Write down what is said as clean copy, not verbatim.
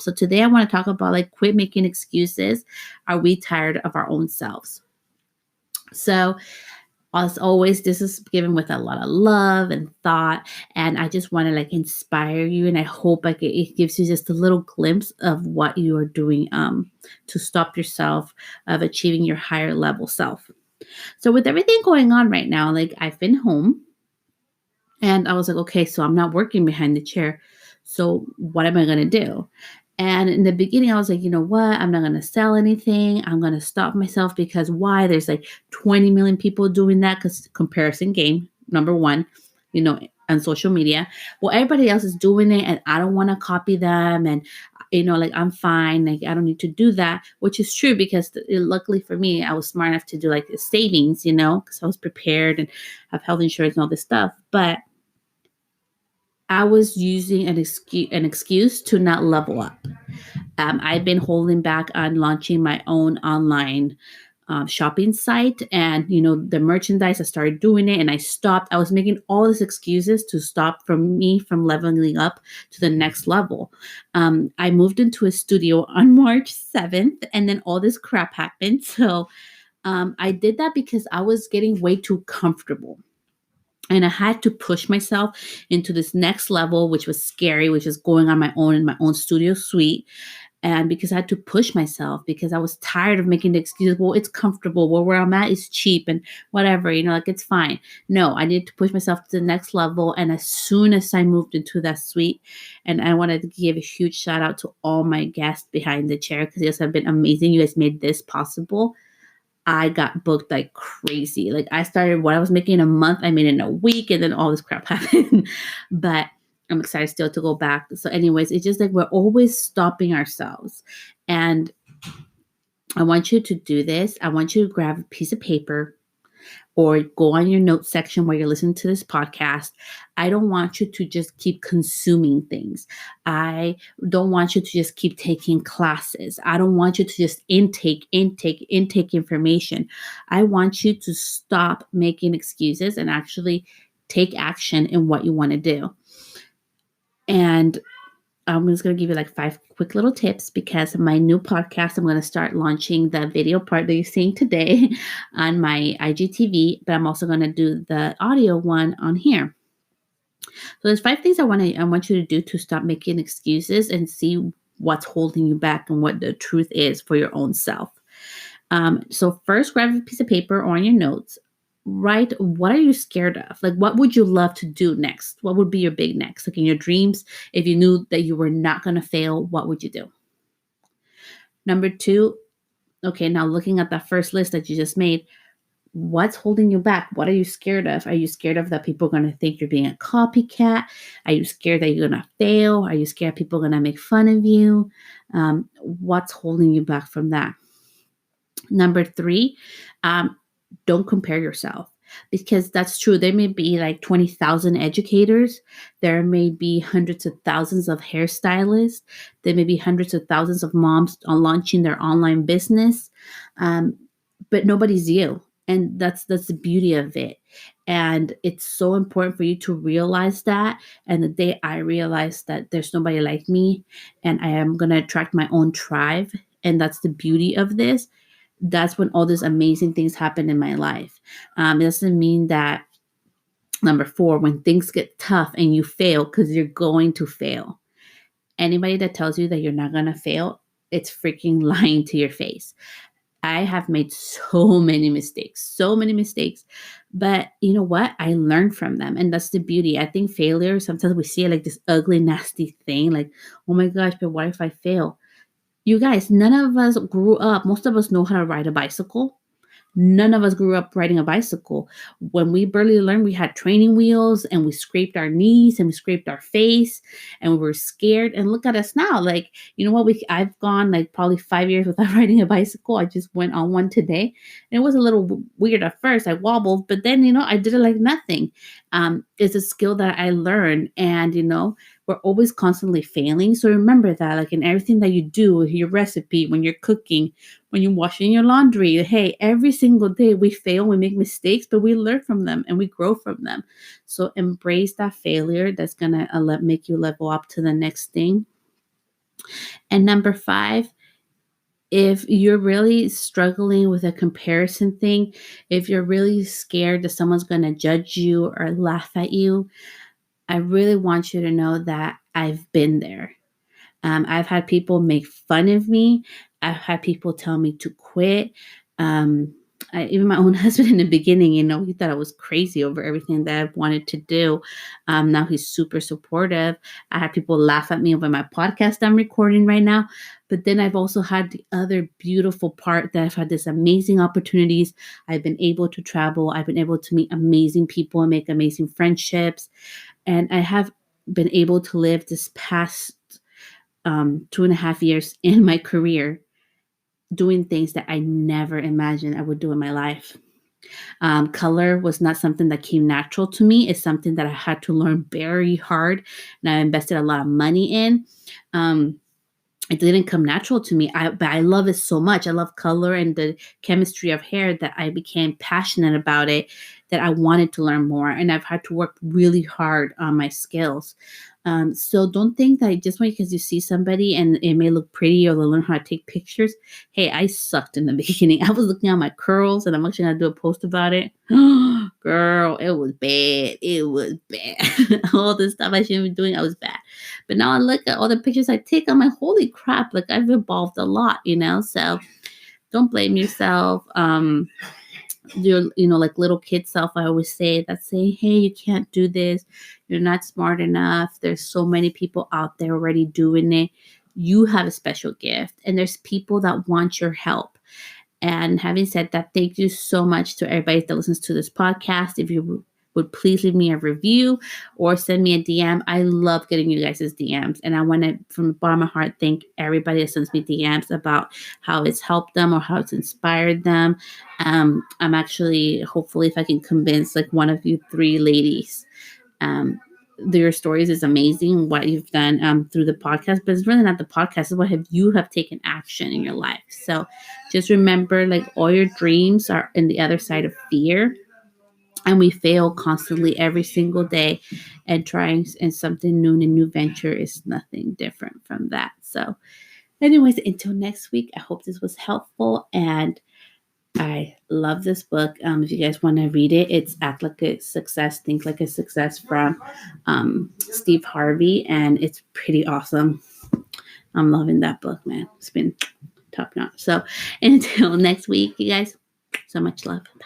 So today I want to talk about like quit making excuses. Are we tired of our own selves? So as always, this is given with a lot of love and thought, and I just want to like inspire you, and I hope like it gives you just a little glimpse of what you are doing to stop yourself of achieving your higher level self. So with everything going on right now, like I've been home and I was like, okay, so I'm not working behind the chair. So what am I going to do? And in the beginning, I was like, you know what? I'm not going to sell anything. I'm going to stop myself because why? There's like 20 million people doing that because comparison game, number one, you know, on social media. Well, everybody else is doing it and I don't want to copy them. And, like I'm fine. Like I don't need to do that, which is true because luckily for me, I was smart enough to do like the savings, because I was prepared and have health insurance and all this stuff. But I was using an excuse to not level up. I've been holding back on launching my own online shopping site, and the merchandise. I started doing it, and I stopped. I was making all these excuses to stop from leveling up to the next level. I moved into a studio on March 7th, and then all this crap happened. So I did that because I was getting way too comfortable. And I had to push myself into this next level, which was scary, which is going on my own in my own studio suite. And because I had to push myself, because I was tired of making the excuse, well, it's comfortable. Well, where I'm at is cheap and whatever, like it's fine. No, I needed to push myself to the next level. And as soon as I moved into that suite, and I wanted to give a huge shout out to all my guests behind the chair, because you guys have been amazing. You guys made this possible. I got booked like crazy. Like I started what I was making in a month, I made in a week, and then all this crap happened. But I'm excited still to go back. So, anyways, it's just like we're always stopping ourselves. And I want you to do this. I want you to grab a piece of paper or go on your notes section where you're listening to this podcast. I don't want you to just keep consuming things. I don't want you to just keep taking classes. I don't want you to just intake information. I want you to stop making excuses and actually take action in what you want to do. And I'm just going to give you like 5 quick little tips because my new podcast, I'm going to start launching the video part that you're seeing today on my IGTV, but I'm also going to do the audio one on here. So there's 5 things I want you to do to stop making excuses and see what's holding you back and what the truth is for your own self. So first, grab a piece of paper or on your notes. Write, what are you scared of? Like, what would you love to do next? What would be your big next? Like in your dreams, if you knew that you were not going to fail, what would you do? Number 2, okay, now looking at that first list that you just made, what's holding you back? What are you scared of? Are you scared of that people are going to think you're being a copycat? Are you scared that you're going to fail? Are you scared people are going to make fun of you? What's holding you back from that? Number 3, don't compare yourself, because that's true. There may be like 20,000 educators. There may be hundreds of thousands of hairstylists. There may be hundreds of thousands of moms on launching their online business. But nobody's you. And that's the beauty of it. And it's so important for you to realize that. And the day I realized that there's nobody like me and I am going to attract my own tribe, and that's the beauty of this, that's when all these amazing things happen in my life. It doesn't mean that, number 4, when things get tough and you fail, because you're going to fail. Anybody that tells you that you're not going to fail, it's freaking lying to your face. I have made so many mistakes, but you know what? I learned from them, and that's the beauty. I think failure, sometimes we see it like this ugly, nasty thing, like, oh my gosh, but what if I fail? You guys, none of us grew up, most of us know how to ride a bicycle. None of us grew up riding a bicycle. When we barely learned, we had training wheels and we scraped our knees and we scraped our face and we were scared. And look at us now. Like, you know what? I've gone like probably 5 years without riding a bicycle. I just went on one today. And it was a little weird at first. I wobbled, but then, I did it like nothing. It's a skill that I learned. And, we're always constantly failing. So remember that, like in everything that you do, your recipe, when you're cooking, when you're washing your laundry, hey, every single day we fail, we make mistakes, but we learn from them and we grow from them. So embrace that failure. That's going to make you level up to the next thing. And number 5, if you're really struggling with a comparison thing, if you're really scared that someone's going to judge you or laugh at you, I really want you to know that I've been there. I've had people make fun of me. I've had people tell me to quit. Um, even my own husband in the beginning, he thought I was crazy over everything that I wanted to do. Now he's super supportive. I had people laugh at me over my podcast I'm recording right now. But then I've also had the other beautiful part that I've had this amazing opportunities. I've been able to travel. I've been able to meet amazing people and make amazing friendships. And I have been able to live this past 2.5 years in my career doing things that I never imagined I would do in my life. Color was not something that came natural to me. It's something that I had to learn very hard, and I invested a lot of money in. Um, it didn't come natural to me. But I love it so much. I love color and the chemistry of hair that I became passionate about it, that I wanted to learn more. And I've had to work really hard on my skills. So don't think that just because you see somebody and it may look pretty or they learn how to take pictures. Hey, I sucked in the beginning. I was looking at my curls and I'm actually going to do a post about it. Girl, it was bad. It was bad. All the stuff I shouldn't be doing, I was bad. But now I look at all the pictures I take, I'm like, holy crap, like I've evolved a lot. So don't blame yourself. Your, like little kid self, I always say, that saying, hey, you can't do this. You're not smart enough. There's so many people out there already doing it. You have a special gift, and there's people that want your help. And having said that, thank you so much to everybody that listens to this podcast. If you would please leave me a review or send me a DM. I love getting you guys' DMs. And I want to, from the bottom of my heart, thank everybody that sends me DMs about how it's helped them or how it's inspired them. I'm actually, hopefully, if I can convince like one of you 3 ladies, your stories is amazing what you've done through the podcast, but it's really not the podcast. It's what you have taken action in your life. So just remember, like, all your dreams are in the other side of fear, and we fail constantly every single day, and trying and something new and a new venture is nothing different from that. So anyways, until next week, I hope this was helpful, and I love this book. If you guys want to read it, it's Act Like a Success, Think Like a Success from Steve Harvey, and it's pretty awesome. I'm loving that book, man. It's been top notch. So until next week, you guys, so much love. Bye.